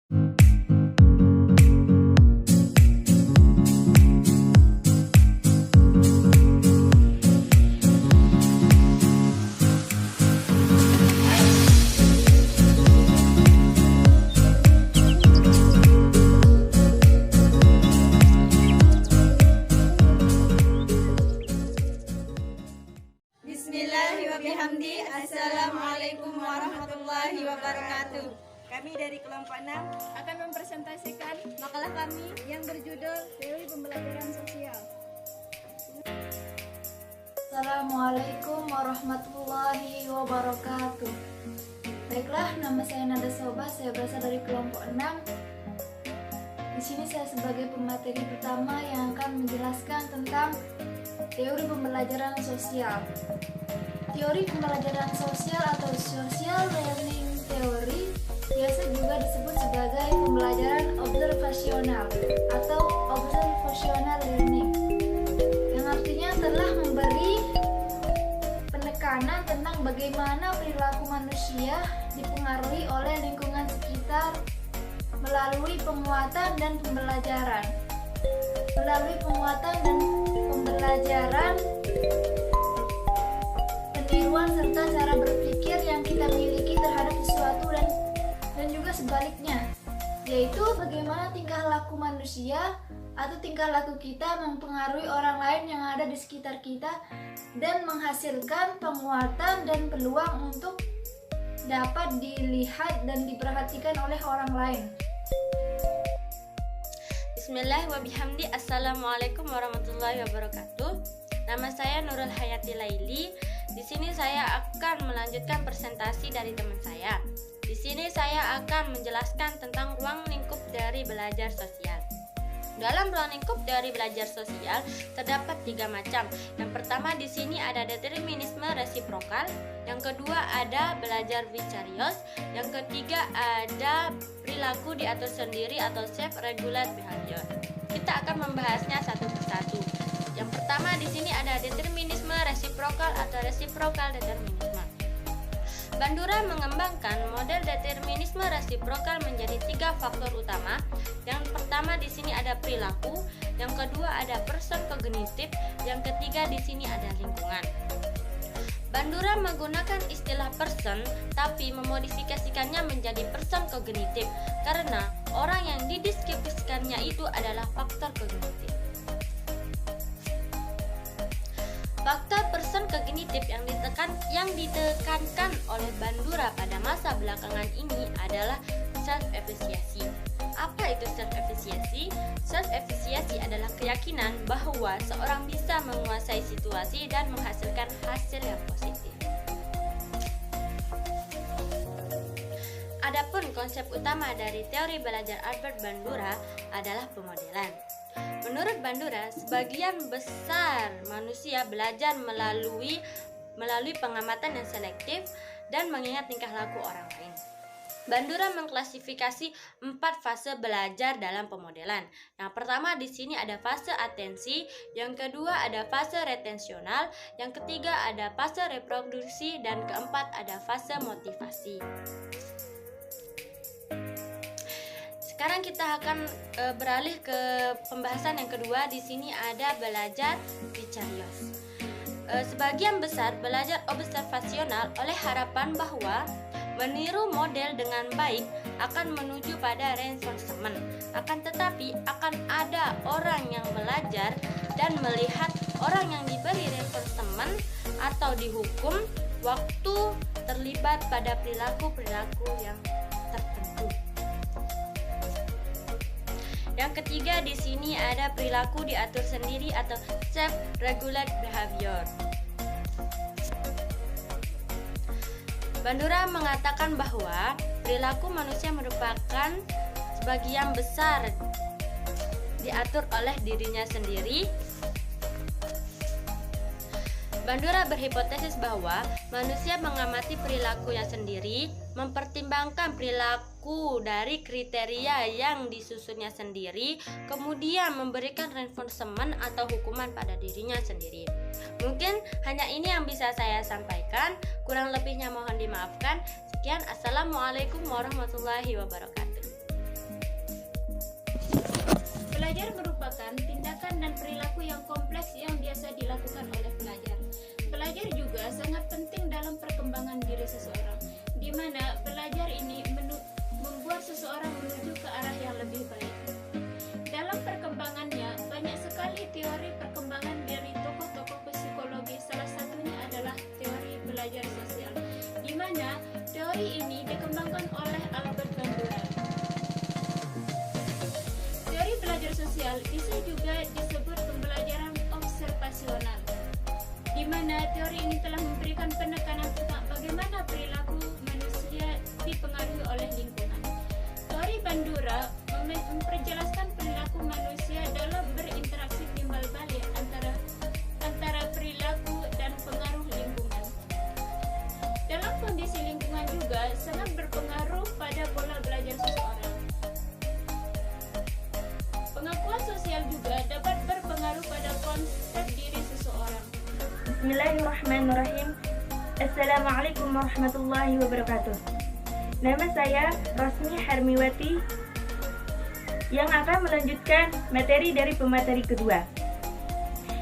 Bismillahirrahmanirrahim. Assalamualaikum warahmatullahi wabarakatuh. Kami dari kelompok 6 Akan mempresentasikan makalah kami yang berjudul Teori Pembelajaran Sosial. Assalamualaikum warahmatullahi wabarakatuh. Baiklah, nama saya Nada Soba, saya berasal dari kelompok 6. Di sini saya sebagai pemateri pertama yang akan menjelaskan tentang teori pembelajaran sosial. Teori pembelajaran sosial atau social learning theory biasa juga disebut sebagai pembelajaran observasional atau observational learning, yang artinya telah memberi penekanan tentang bagaimana perilaku manusia dipengaruhi oleh lingkungan sekitar melalui penguatan dan pembelajaran. Peniruan serta cara berpikir yang kita miliki terhadap sesuatu dan juga sebaliknya, yaitu bagaimana tingkah laku manusia atau tingkah laku kita mempengaruhi orang lain yang ada di sekitar kita dan menghasilkan penguatan dan peluang untuk dapat dilihat dan diperhatikan oleh orang lain. Bismillahirrahmanirrahim. Assalamualaikum warahmatullahi wabarakatuh. Nama saya Nurul Hayati Laili. Di sini saya akan melanjutkan presentasi dari teman saya. Di sini saya akan menjelaskan tentang ruang lingkup dari belajar sosial. Dalam ruang lingkup dari belajar sosial terdapat 3 macam. Yang pertama di sini ada determinisme resiprokal, yang kedua ada belajar vicarious, yang ketiga ada perilaku diatur sendiri atau self-regulate behavior. Kita akan membahasnya satu persatu. Yang pertama di sini ada determinisme resiprokal atau reciprocal determinisme. Bandura mengembangkan model determinisme resiprokal menjadi 3 faktor utama. Yang pertama di sini ada perilaku, yang kedua ada person kognitif, yang ketiga di sini ada lingkungan. Bandura menggunakan istilah person tapi memodifikasikannya menjadi person kognitif karena orang yang dideskripsikannya itu adalah faktor kognitif. Faktor person kognitif yang ditekankan oleh Bandura pada masa belakangan ini adalah self-efficacy. Apa itu self-efficacy? Self-efficacy adalah keyakinan bahwa seorang bisa menguasai situasi dan menghasilkan hasil yang positif. Adapun konsep utama dari teori belajar Albert Bandura adalah pemodelan. Menurut Bandura, sebagian besar manusia belajar melalui pengamatan yang selektif dan mengingat tingkah laku orang lain. Bandura mengklasifikasi 4 fase belajar dalam pemodelan. Yang pertama di sini ada fase atensi, yang kedua ada fase retensional, yang ketiga ada fase reproduksi, dan keempat ada fase motivasi. Sekarang kita akan beralih ke pembahasan yang kedua. Di sini ada belajar vicarious. Sebagian besar belajar observasional oleh harapan bahwa meniru model dengan baik akan menuju pada reinforcement. Akan tetapi akan ada orang yang belajar dan melihat orang yang diberi reinforcement atau dihukum waktu terlibat pada perilaku-perilaku yang tertentu. Yang ketiga di sini ada perilaku diatur sendiri atau self-regulate behavior. Bandura mengatakan bahwa perilaku manusia merupakan sebagian besar diatur oleh dirinya sendiri. Bandura berhipotesis bahwa manusia mengamati perilakunya sendiri, mempertimbangkan perilaku dari kriteria yang disusunnya sendiri, kemudian memberikan reinforcement atau hukuman pada dirinya sendiri. Mungkin hanya ini yang bisa saya sampaikan, kurang lebihnya mohon dimaafkan. Sekian, assalamualaikum warahmatullahi wabarakatuh. yang kompleks yang biasa dilakukan oleh pelajar. Pelajar juga sangat penting dalam perkembangan diri seseorang, di mana pelajar ini membuat seseorang menuju ke arah yang lebih baik. Dalam perkembangannya, banyak sekali teori perkembangan dari tokoh-tokoh psikologi. Salah satunya adalah teori belajar sosial, di mana teori ini dikembangkan oleh Albert Bandura. Teori belajar sosial bisa juga disebut pembelajaran observasional, di mana teori ini telah memberikan penekanan tentang bagaimana perilaku manusia dipengaruhi oleh lingkungan. Teori Bandura memperjelaskan perilaku manusia dalam berinteraksi timbal balik antara perilaku dan pengaruh lingkungan. Dalam kondisi lingkungan juga sangat berpengaruh pada pola belajar seseorang. Pengakuan sosial juga dapat berpengaruh pada konsep diri seseorang. Bismillahirrahmanirrahim. Assalamualaikum warahmatullahi wabarakatuh. Nama saya Rosmi Harmiwati yang akan melanjutkan materi dari pemateri kedua.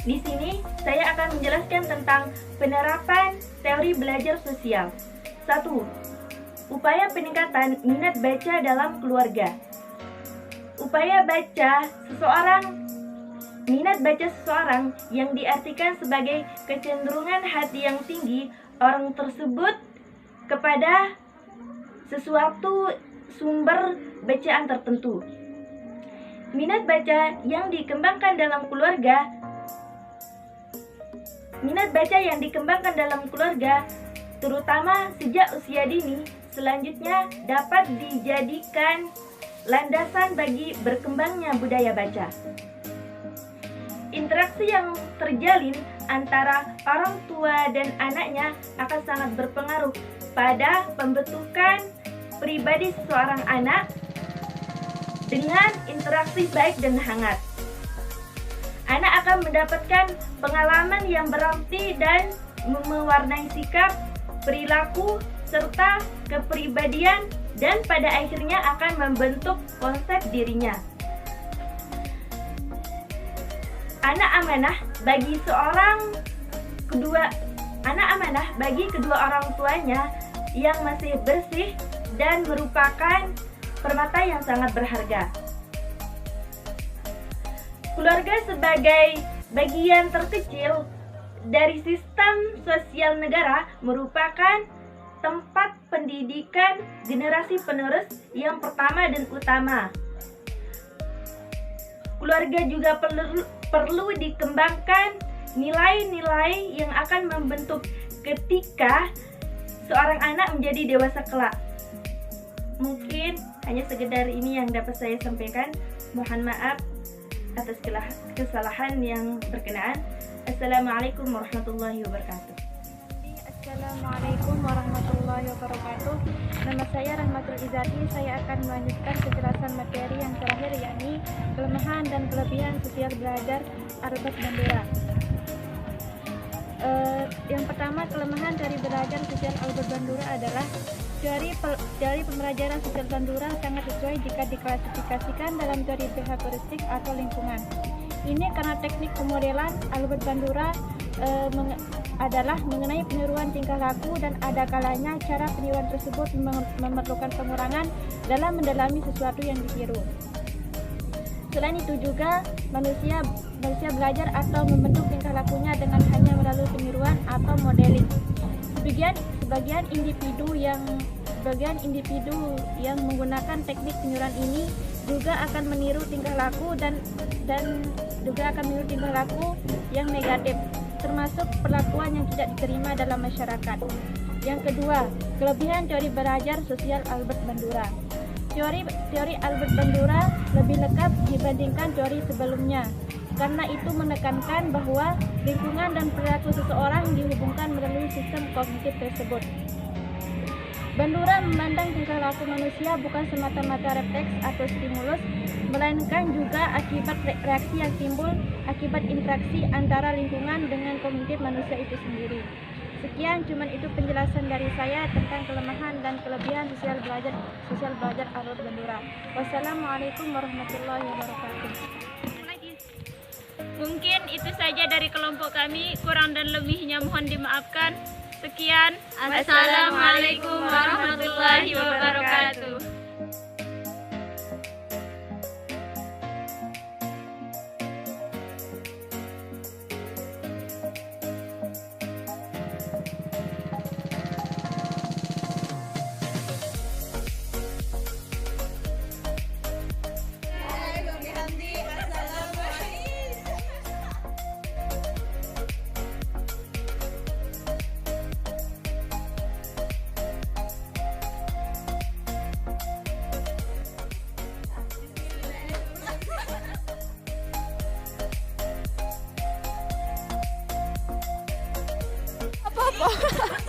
Di sini saya akan menjelaskan tentang penerapan teori belajar sosial. 1. Upaya peningkatan minat baca dalam keluarga. Minat baca seseorang yang diartikan sebagai kecenderungan hati yang tinggi orang tersebut kepada sesuatu sumber bacaan tertentu. Minat baca yang dikembangkan dalam keluarga, terutama sejak usia dini, selanjutnya dapat dijadikan landasan bagi berkembangnya budaya baca. Interaksi yang terjalin antara orang tua dan anaknya akan sangat berpengaruh pada pembentukan pribadi seseorang anak dengan interaksi baik dan hangat. Anak akan mendapatkan pengalaman yang berarti dan mewarnai sikap, perilaku, serta kepribadian, dan pada akhirnya akan membentuk konsep dirinya. Anak amanah bagi kedua orang tuanya yang masih bersih dan merupakan permata yang sangat berharga. Keluarga sebagai bagian terkecil dari sistem sosial negara merupakan tempat pendidikan generasi penerus yang pertama dan utama. Keluarga juga perlu dikembangkan nilai-nilai yang akan membentuk ketika seorang anak menjadi dewasa kelak. Mungkin hanya sekedar ini yang dapat saya sampaikan. Mohon maaf atas kesalahan yang berkenaan. Assalamualaikum warahmatullahi wabarakatuh. Assalamualaikum warahmatullahi wabarakatuh. Nama saya Rahmatul Izati. Saya akan melanjutkan penjelasan materi yang terakhir, yakni kelemahan dan kelebihan sosial belajar Albert Bandura. Yang pertama, kelemahan dari belajar sosial Albert Bandura adalah teori pembelajaran sosial Bandura sangat sesuai jika diklasifikasikan dalam teori behavioristik atau lingkungan. Ini karena teknik pemodelan Albert Bandura adalah mengenai peniruan tingkah laku, dan ada kalanya cara peniruan tersebut memerlukan pengurangan dalam mendalami sesuatu yang ditiru. Selain itu juga manusia belajar atau membentuk tingkah lakunya dengan hanya melalui peniruan atau modeling. Sebagian individu yang menggunakan teknik peniruan ini juga akan meniru tingkah laku dan juga akan meniru tingkah laku yang negatif, termasuk perlakuan yang tidak diterima dalam masyarakat. Yang kedua, kelebihan teori belajar sosial Albert Bandura. Teori Albert Bandura lebih lengkap dibandingkan teori sebelumnya, karena itu menekankan bahwa lingkungan dan perilaku seseorang dihubungkan melalui sistem kognitif tersebut. Bandura memandang tingkah laku manusia bukan semata-mata refleks atau stimulus, melainkan juga akibat reaksi yang timbul akibat interaksi antara lingkungan dengan kognitif manusia itu sendiri. Sekian, cuman itu penjelasan dari saya tentang kelemahan dan kelebihan sosial belajar Albert Bandura. Wassalamualaikum warahmatullahi wabarakatuh. Mungkin itu saja dari kelompok kami, kurang dan lebihnya mohon dimaafkan. Sekian, Assalamualaikum warahmatullahi wabarakatuh. Apa?